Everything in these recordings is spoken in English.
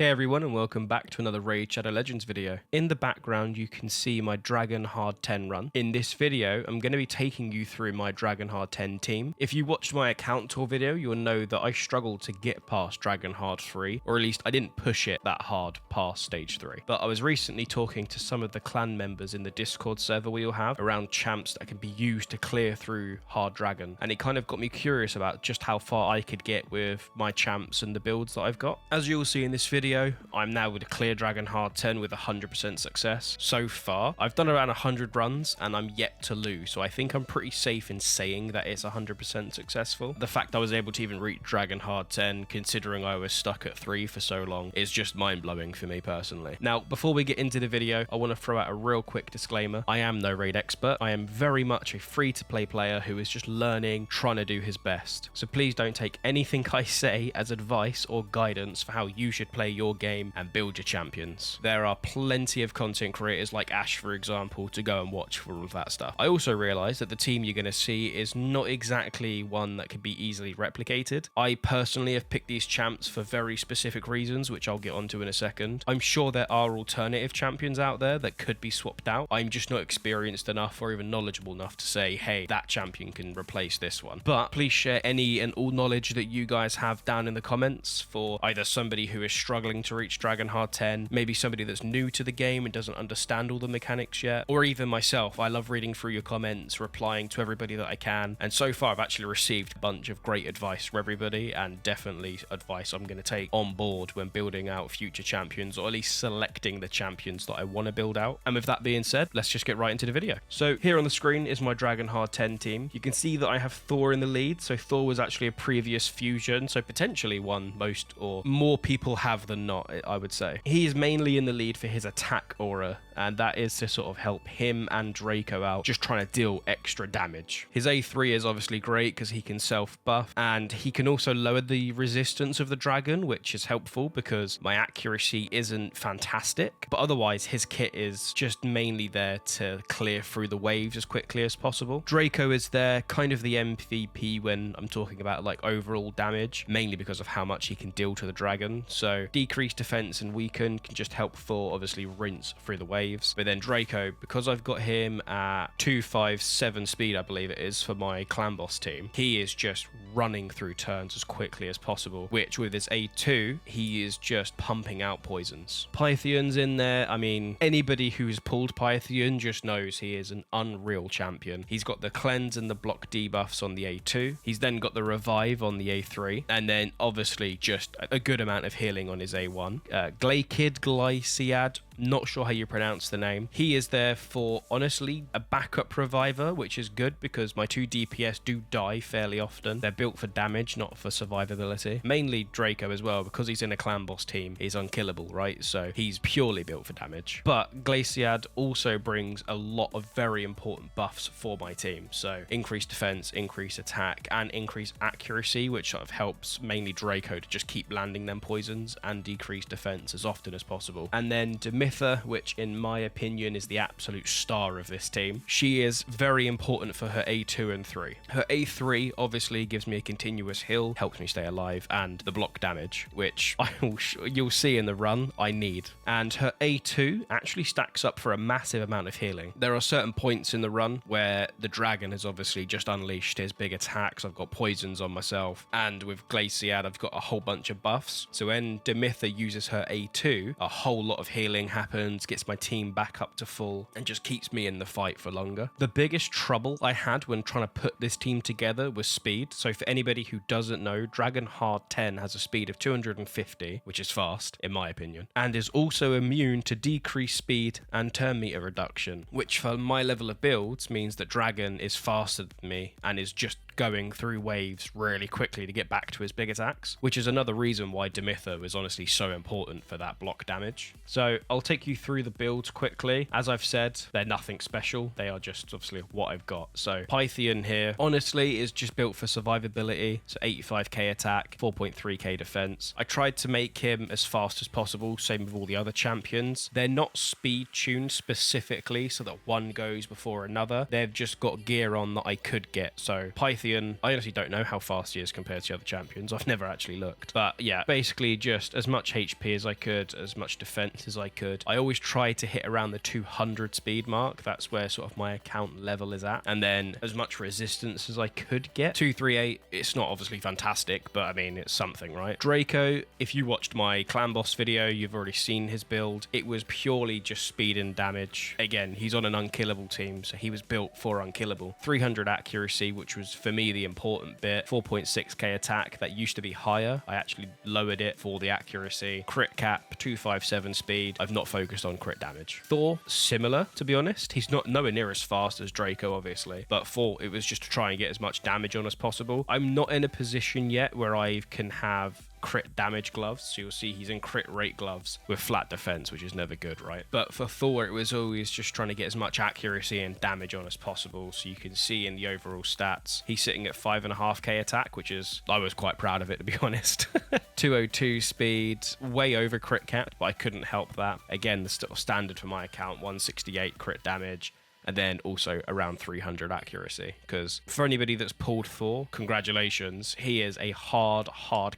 Hey everyone, and welcome back to another Raid Shadow Legends video. In the background you can see my Dragon Hard 10 run. In this video I'm going to be taking you through my Dragon Hard 10 team. If you watched my account tour video, you'll know that I struggled to get past Dragon Hard 3, or at least I didn't push it that hard past stage 3. But I was recently talking to some of the clan members in the Discord server we all have around champs that can be used to clear through Hard Dragon, and it kind of got me curious about just how far I could get with my champs and the builds that I've got. As you'll see in this video, I'm now with a clear Dragon Hard 10 with 100% success. So far, I've done around 100 runs and I'm yet to lose, so I think I'm pretty safe in saying that it's 100% successful. The fact I was able to even reach Dragon Hard 10, considering I was stuck at 3 for so long, is just mind-blowing for me personally. Now, before we get into the video, I want to throw out a real quick disclaimer. I am no raid expert. I am very much a free-to-play player who is just learning, trying to do his best. So please don't take anything I say as advice or guidance for how you should play your game and build your champions. There are plenty of content creators like Ash, for example, to go and watch for all of that stuff. I also realize that the team you're going to see is not exactly one that can be easily replicated. I personally have picked these champs for very specific reasons, which I'll get onto in a second. I'm sure there are alternative champions out there that could be swapped out. I'm just not experienced enough or even knowledgeable enough to say, hey, that champion can replace this one. But please share any and all knowledge that you guys have down in the comments for either somebody who is struggling to reach Dragon Hard 10, maybe somebody that's new to the game and doesn't understand all the mechanics yet, or even myself. I love reading through your comments, replying to everybody that I can, and so far I've actually received a bunch of great advice from everybody, and definitely advice I'm going to take on board when building out future champions, or at least selecting the champions that I want to build out. And with that being said, let's just get right into the video. So here on the screen is my Dragon Hard 10 team. You can see that I have Thor in the lead, so Thor was actually a previous fusion, so potentially one most or more people have than not, I would say. He is mainly in the lead for his attack aura, and that is to sort of help him and Draco out, just trying to deal extra damage. His A3 is obviously great because he can self-buff, and he can also lower the resistance of the dragon, which is helpful because my accuracy isn't fantastic, but otherwise his kit is just mainly there to clear through the waves as quickly as possible. Draco is there, kind of the MVP when I'm talking about like overall damage, mainly because of how much he can deal to the dragon. So decreased defense and weaken can just help Thor obviously rinse through the waves. But then Draco, because I've got him at 257 speed, I believe it is, for my clan boss team, he is just running through turns as quickly as possible, which with his A2, he is just pumping out poisons. Pythion's in there. I mean, anybody who's pulled Pythion just knows he is an unreal champion. He's got the cleanse and the block debuffs on the A2. He's then got the revive on the A3, and then obviously just a good amount of healing on his A1. Glyciad, not sure how you pronounce the name. He is there for, honestly, a backup reviver, which is good because my 2 DPS do die fairly often. They're built for damage, not for survivability. Mainly Draco as well, because he's in a clan boss team, he's unkillable, right? So he's purely built for damage. But Glyciad also brings a lot of very important buffs for my team. So increased defense, increased attack, and increased accuracy, which sort of helps mainly Draco to just keep landing them poisons and decrease defense as often as possible. And then Demitha, which in my opinion is the absolute star of this team. She is very important for her A2 and 3. Her A3 obviously gives me a continuous heal, helps me stay alive, and the block damage, which you'll see in the run I need. And her A2 actually stacks up for a massive amount of healing. There are certain points in the run where the dragon has obviously just unleashed his big attacks. I've got poisons on myself, and with Glyciad I've got a whole bunch of buffs. So when Demitha uses her A2, a whole lot of healing happens, gets my team back up to full, and just keeps me in the fight for longer. The biggest trouble I had when trying to put this team together was speed. So for anybody who doesn't know, Dragon Hard 10 has a speed of 250, which is fast in my opinion, and is also immune to decreased speed and turn meter reduction, which for my level of builds means that Dragon is faster than me and is just going through waves really quickly to get back to his big attacks, which is another reason why Demitha is honestly so important for that block damage. So I'll take you through the builds quickly. As I've said, they're nothing special. They are just obviously what I've got. So Pythion here, honestly, is just built for survivability. So 85k attack, 4.3k defense. I tried to make him as fast as possible, same with all the other champions. They're not speed tuned specifically so that one goes before another. They've just got gear on that I could get. So Python Pythian, I honestly don't know how fast he is compared to other champions. I've never actually looked. But yeah, basically just as much HP as I could, as much defense as I could. I always try to hit around the 200 speed mark. That's where sort of my account level is at. And then as much resistance as I could get. 238, it's not obviously fantastic, but I mean, it's something, right? Draco, if you watched my clan boss video, you've already seen his build. It was purely just speed and damage. Again, he's on an unkillable team, so he was built for unkillable. 300 accuracy, which was for me the important bit. 4.6k attack, that used to be higher. I actually lowered it for the accuracy. Crit cap, 257 speed. I've not focused on crit damage. Thor, similar, to be honest. He's not nowhere near as fast as Draco, obviously, but for it was just to try and get as much damage on as possible. I'm not in a position yet where I can have crit damage gloves, so you'll see he's in crit rate gloves with flat defense, which is never good, right? But for Thor, it was always just trying to get as much accuracy and damage on as possible. So you can see in the overall stats, he's sitting at 5.5k attack, which is, I was quite proud of it, to be honest. 202 speed, way over crit cap, but I couldn't help that. Again, the standard for my account, 168 crit damage. And then also around 300 accuracy. Because for anybody that's pulled Thor, congratulations, he is a hard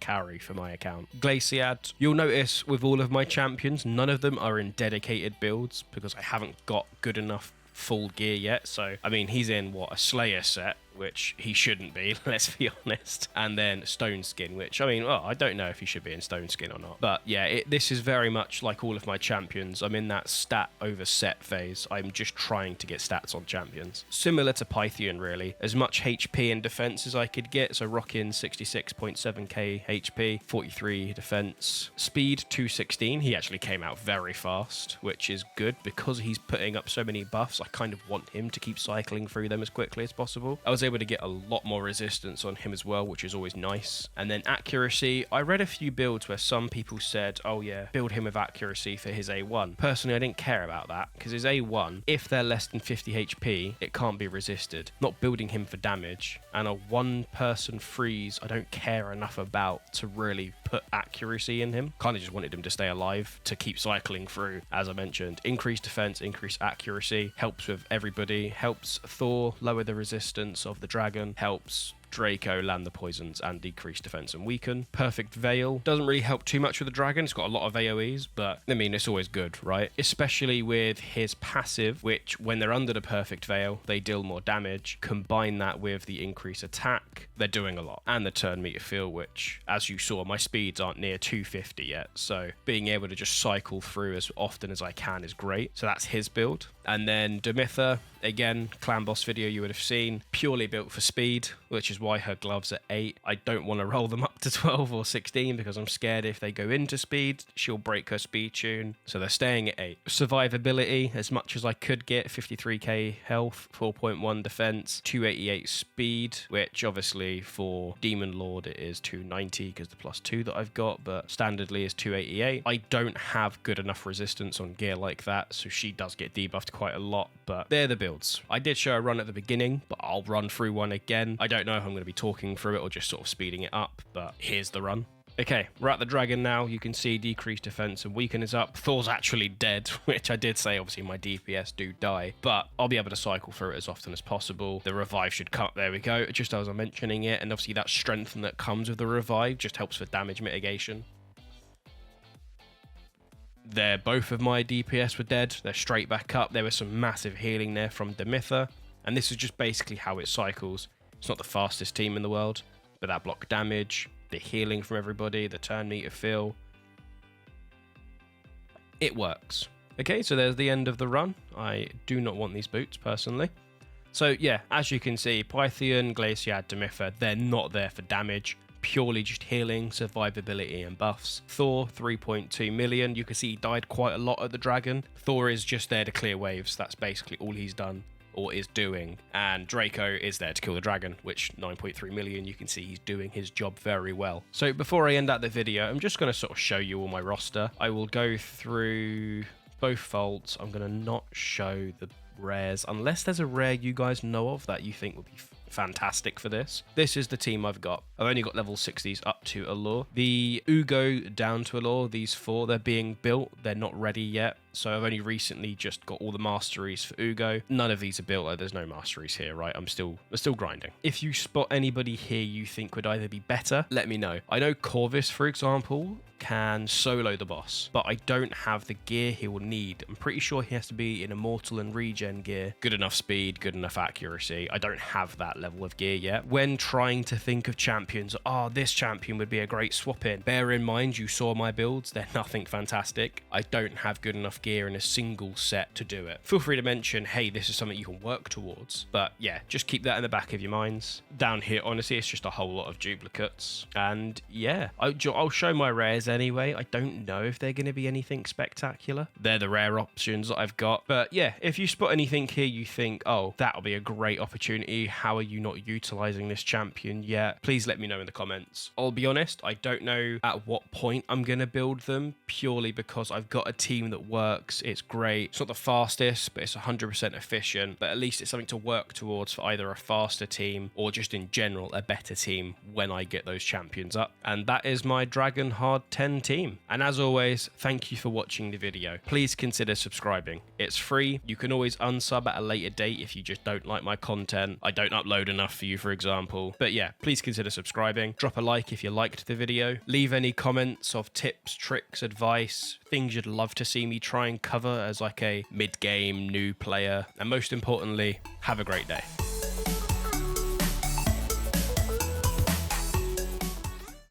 carry for my account. Glaciad, you'll notice with all of my champions, none of them are in dedicated builds because I haven't got good enough full gear yet. So, I mean, he's in, what, a Slayer set, which he shouldn't be, let's be honest. And then Stone Skin, which, I mean, well, I don't know if he should be in Stone Skin or not. But yeah, this is very much like all of my champions. I'm in that stat over set phase. I'm just trying to get stats on champions. Similar to Pythian, really. As much HP and defense as I could get. So rocking 66.7k HP, 43 defense. Speed 216. He actually came out very fast, which is good because he's putting up so many buffs. I kind of want him to keep cycling through them as quickly as possible. I was able to get a lot more resistance on him as well, which is always nice. And then accuracy, I read a few builds where some people said, oh yeah, build him with accuracy for his A1. Personally, I didn't care about that because his A1, if they're less than 50 HP, it can't be resisted. Not building him for damage, and a one-person freeze I don't care enough about to really put accuracy in him. Kind of just wanted him to stay alive, to keep cycling through, as I mentioned. Increased defense, increased accuracy, helps with everybody, helps Thor lower the resistance of the dragon, helps Draco land the poisons and decrease defense and weaken. Perfect Veil doesn't really help too much with the dragon. It's got a lot of AoEs, but I mean, it's always good, right? Especially with his passive, which when they're under the Perfect Veil, they deal more damage. Combine that with the increased attack, they're doing a lot. And the turn meter feel, which, as you saw, my speeds aren't near 250 yet, so being able to just cycle through as often as I can is great. So that's his build. And then Demitha, again, clan boss video you would have seen, purely built for speed, which is why her gloves are 8. I don't want to roll them up to 12 or 16 because I'm scared if they go into speed, she'll break her speed tune. So they're staying at 8. Survivability, as much as I could get, 53k health, 4.1 defense, 288 speed, which obviously for Demon Lord it is 290 because the +2 that I've got, but standardly is 288. I don't have good enough resistance on gear like that, so she does get debuffed quite a lot, but they're the builds. I did show a run at the beginning, but I'll run through one again. I don't know if I'm going to be talking through it or just sort of speeding it up, but here's the run. Okay, we're at the dragon now. You can see decreased defense and weaken is up. Thor's actually dead, which I did say, obviously, my DPS do die, but I'll be able to cycle through it as often as possible. The revive should come. There we go, just as I'm mentioning it, and obviously that strength that comes with the revive just helps with damage mitigation. There, both of my DPS were dead. They're straight back up. There was some massive healing there from Demitha, and this is just basically how it cycles. It's not the fastest team in the world, but that block damage, the healing from everybody, the turn meter fill, it works. Okay, so there's the end of the run. I do not want these boots, personally. So yeah, as you can see, Pythian, Glaciad, Demitha, they're not there for damage. Purely just healing, survivability, and buffs. Thor, 3.2 million. You can see he died quite a lot at the dragon. Thor is just there to clear waves. That's basically all he's done or is doing. And Draco is there to kill the dragon, which 9.3 million, you can see he's doing his job very well. So before I end out the video, I'm just going to sort of show you all my roster. I will go through both faults. I'm going to not show the rares unless there's a rare you guys know of that you think would be fantastic for this. This is the team I've got. I've only got level 60s up to Allure. The Ugo down to Allure, these 4, they're being built. They're not ready yet. so I've only recently just got all the masteries for Ugo. None of these are built. There's no masteries here, right? I'm still grinding. If you spot anybody here you think would either be better, let me know. I know Corvus, for example, can solo the boss, but I don't have the gear he will need. I'm pretty sure he has to be in immortal and regen gear. Good enough speed, good enough accuracy. I don't have that level of gear yet. When trying to think of champions, this champion would be a great swap in. Bear in mind, you saw my builds. They're nothing fantastic. I don't have good enough gear in a single set to do it. Feel free to mention, hey, this is something you can work towards. But yeah, just keep that in the back of your minds. Down here, honestly, it's just a whole lot of duplicates. And yeah, I'll show my rares anyway. I don't know if they're going to be anything spectacular. They're the rare options that I've got. But yeah, if you spot anything here you think, oh, that'll be a great opportunity, how are you not utilizing this champion yet? Please let me know in the comments. I'll be honest, I don't know at what point I'm going to build them, purely because I've got a team that works. It's great. It's not the fastest, but it's 100% efficient. But at least it's something to work towards for either a faster team or just in general a better team when I get those champions up. And that is my Dragon Hard 10 team. And as always, thank you for watching the video. Please consider subscribing. It's free. You can always unsub at a later date if you just don't like my content. I don't upload enough for you, for example. But yeah, please consider subscribing. Drop a like if you liked the video. Leave any comments of tips, tricks, advice, things you'd love to see me try and cover as like a mid-game new player. And most importantly, have a great day.